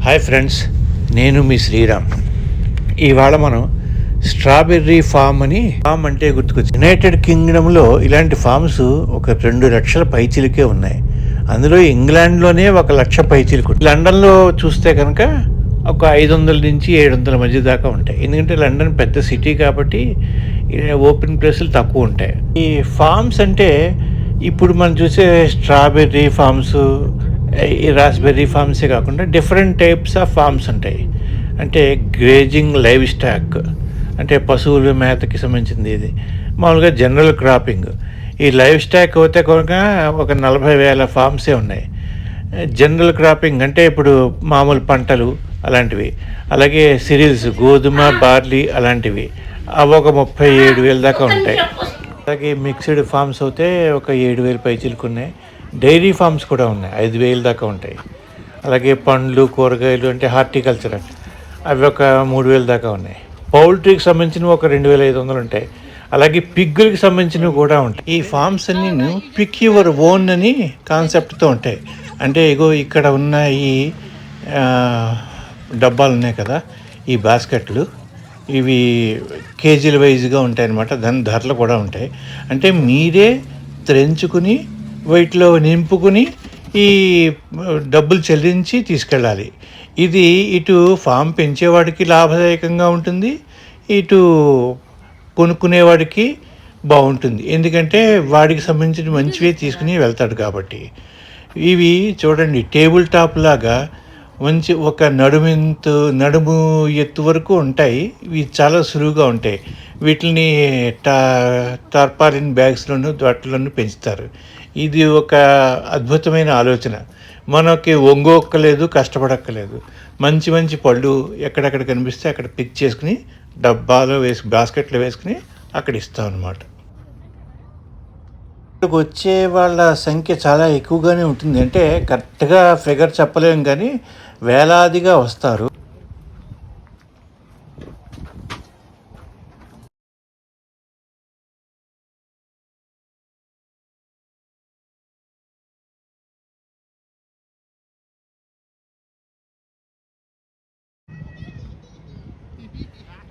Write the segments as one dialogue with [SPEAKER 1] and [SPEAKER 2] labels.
[SPEAKER 1] Hi friends, నేను మీ శ్రీరామ్. ఇవాళ మనం స్ట్రాబెర్రీ ఫామ్ అంటే గుర్తుకొచ్చి యునైటెడ్ కింగ్డమ్లో ఇలాంటి ఫామ్స్ ఒక 2 లక్షల పైచిలుకే ఉన్నాయి. అందులో ఇంగ్లాండ్లోనే 1 లక్ష పైచిలుకు. లండన్లో చూస్తే కనుక ఒక 500 నుంచి 700 మధ్య దాకా ఉంటాయి. ఎందుకంటే లండన్ పెద్ద సిటీ కాబట్టి ఓపెన్ ప్లేసులు తక్కువ ఉంటాయి. ఈ ఫామ్స్ అంటే ఇప్పుడు మనం చూసే స్ట్రాబెర్రీ ఫామ్స్, ఈ రాస్బెర్రీ ఫామ్సే కాకుండా డిఫరెంట్ టైప్స్ ఆఫ్ ఫామ్స్ ఉంటాయి. అంటే గ్రేజింగ్ లైవ్ స్టాక్ అంటే పశువుల మేతకి సంబంధించింది. ఇది మామూలుగా జనరల్ క్రాపింగ్. ఈ లైవ్ స్టాక్ అయితే కనుక ఒక 40,000 ఫామ్సే ఉన్నాయి. జనరల్ క్రాపింగ్ అంటే ఇప్పుడు మామూలు పంటలు అలాంటివి, అలాగే సిరియల్స్ గోధుమ, బార్లీ అలాంటివి, అవి ఒక 37,000 దాకా ఉంటాయి. అలాగే మిక్స్డ్ ఫామ్స్ అయితే ఒక 7,000 పైచిలకు ఉన్నాయి. డైరీ ఫామ్స్ కూడా ఉన్నాయి, 5,000 దాకా ఉంటాయి. అలాగే పండ్లు, కూరగాయలు అంటే హార్టికల్చర్ అవి ఒక 3,000 దాకా ఉన్నాయి. పౌల్ట్రీకి సంబంధించినవి ఒక 2,500 ఉంటాయి. అలాగే పిగ్గులకి సంబంధించినవి కూడా ఉంటాయి. ఈ ఫామ్స్ అన్నీ పిక్ యువర్ ఓన్ అని కాన్సెప్ట్తో ఉంటాయి. అంటే ఇగో ఇక్కడ ఉన్న ఈ డబ్బాలు ఉన్నాయి కదా, ఈ బాస్కెట్లు, ఇవి కేజీల వైజ్గా ఉంటాయి అన్నమాట. దాని ధరలు కూడా ఉంటాయి. అంటే మీరే త్రెంచుకుని వీటిలో నింపుకుని ఈ డబ్బులు చెల్లించి తీసుకెళ్ళాలి. ఇది ఇటు ఫామ్ పెంచేవాడికి లాభదాయకంగా ఉంటుంది, ఇటు కొనుక్కునేవాడికి బాగుంటుంది. ఎందుకంటే వాడికి సంబంధించిన మంచివే తీసుకుని వెళ్తాడు కాబట్టి. ఇవి చూడండి, టేబుల్ టాప్ లాగా మంచి ఒక నడుము ఎత్తు వరకు ఉంటాయి. ఇవి చాలా సులువుగా ఉంటాయి. వీటిని టార్పాలిన్ బ్యాగ్స్లోనూ వాటిలోనూ పెంచుతారు. ఇది ఒక అద్భుతమైన ఆలోచన. మనకి ఒంగొక్కలేదు, కష్టపడక్కలేదు. మంచి మంచి పళ్ళు ఎక్కడెక్కడ కనిపిస్తే అక్కడ పిక్ చేసుకుని డబ్బాలో బాస్కెట్లో వేసుకుని అక్కడ ఇస్తాం అన్నమాట. ఇక్కడికి వచ్చే వాళ్ళ సంఖ్య చాలా ఎక్కువగానే ఉంటుంది. అంటే కరెక్ట్గా ఫిగర్ చెప్పలేము, కానీ వేలాదిగా వస్తారు.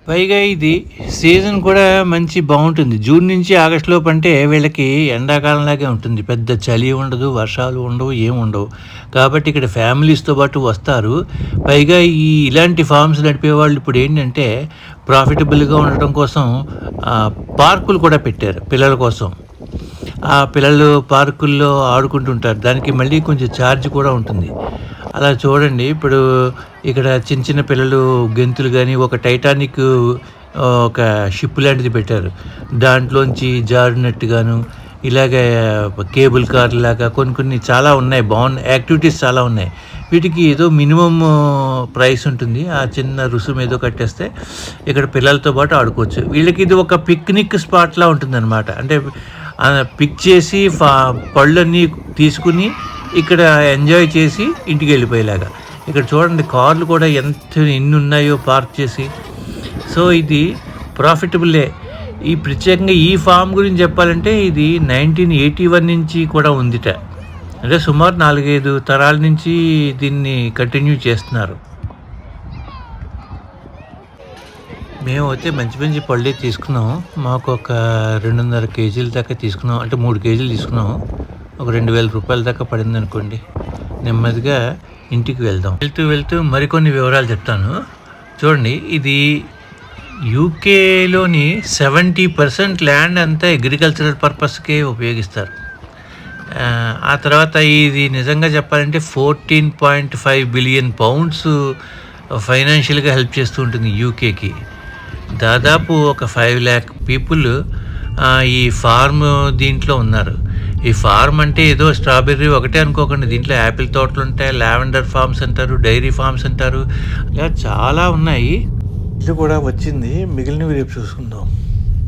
[SPEAKER 1] పైగా ఇది సీజన్ కూడా మంచి బాగుంటుంది. జూన్ నుంచి ఆగస్టు లోపు అంటే వీళ్ళకి ఎండాకాలంలాగే ఉంటుంది. పెద్ద చలి ఉండదు, వర్షాలు ఉండవు, ఏముండవు. కాబట్టి ఇక్కడ ఫ్యామిలీస్తో పాటు వస్తారు. పైగా ఇలాంటి ఫార్మ్స్ నడిపే వాళ్ళు ఇప్పుడు ఏంటంటే ప్రాఫిటబుల్గా ఉండటం కోసం పార్కులు కూడా పెట్టారు పిల్లల కోసం. ఆ పిల్లలు పార్కుల్లో ఆడుకుంటుంటారు. దానికి మళ్ళీ కొంచెం ఛార్జ్ కూడా ఉంటుంది. అలా చూడండి, ఇప్పుడు ఇక్కడ చిన్న చిన్న పిల్లలు గెంతులు కానీ, ఒక టైటానిక్ ఒక షిప్ లాంటిది పెట్టారు. దాంట్లోంచి జారినట్టుగాను, ఇలాగే కేబుల్ కార్ లాగా కొన్ని చాలా ఉన్నాయి. బాగున్నాయి, యాక్టివిటీస్ చాలా ఉన్నాయి. వీటికి ఏదో మినిమం ప్రైస్ ఉంటుంది. ఆ చిన్న రుసుము ఏదో కట్టేస్తే ఇక్కడ పిల్లలతో పాటు ఆడుకోవచ్చు. వీళ్ళకి ఇది ఒక పిక్నిక్ స్పాట్లా ఉంటుందన్నమాట. అంటే పిక్ చేసి పళ్ళన్నీ తీసుకుని ఇక్కడ ఎంజాయ్ చేసి ఇంటికి వెళ్ళిపోయేలాగా. ఇక్కడ చూడండి, కార్లు కూడా ఎన్ని ఉన్నాయో పార్క్ చేసి. సో ఇది ప్రాఫిటబుల్లే. ఈ ప్రత్యేకంగా ఈ ఫామ్ గురించి చెప్పాలంటే ఇది 1981 నుంచి కూడా ఉందిట. అంటే సుమారు 4-5 తరాల నుంచి దీన్ని కంటిన్యూ చేస్తున్నారు. మేము అయితే మంచి మంచి పళ్ళే తీసుకున్నాం. మాకు ఒక 2.5 కేజీల దాకా తీసుకున్నాం. అంటే 3 కేజీలు తీసుకున్నాం. ఒక 2,000 రూపాయల దాకా పడింది అనుకోండి. నెమ్మదిగా ఇంటికి వెళ్దాం. వెళ్తూ మరికొన్ని వివరాలు చెప్తాను. చూడండి, ఇది యూకేలోని 70% ల్యాండ్ అంతా అగ్రికల్చరల్ పర్పస్కే ఉపయోగిస్తారు. ఆ తర్వాత ఇది నిజంగా చెప్పాలంటే 14.5 బిలియన్ పౌండ్స్ ఫైనాన్షియల్గా హెల్ప్ చేస్తూ ఉంటుంది యూకేకి. దాదాపు ఒక 5 lakh పీపుల్ ఈ ఫార్మ్ దీంట్లో ఉన్నారు. ఈ ఫార్మ్ అంటే ఏదో స్ట్రాబెర్రీ ఒకటే అనుకోకండి. దీంట్లో యాపిల్ తోటలు ఉంటాయి, లావెండర్ ఫార్మ్స్ అంటారు, డైరీ ఫార్మ్స్ అంటారు, ఇలా చాలా ఉన్నాయి. ఇది కూడా వచ్చింది, మిగిలినవి రేపు చూసుకుందాం.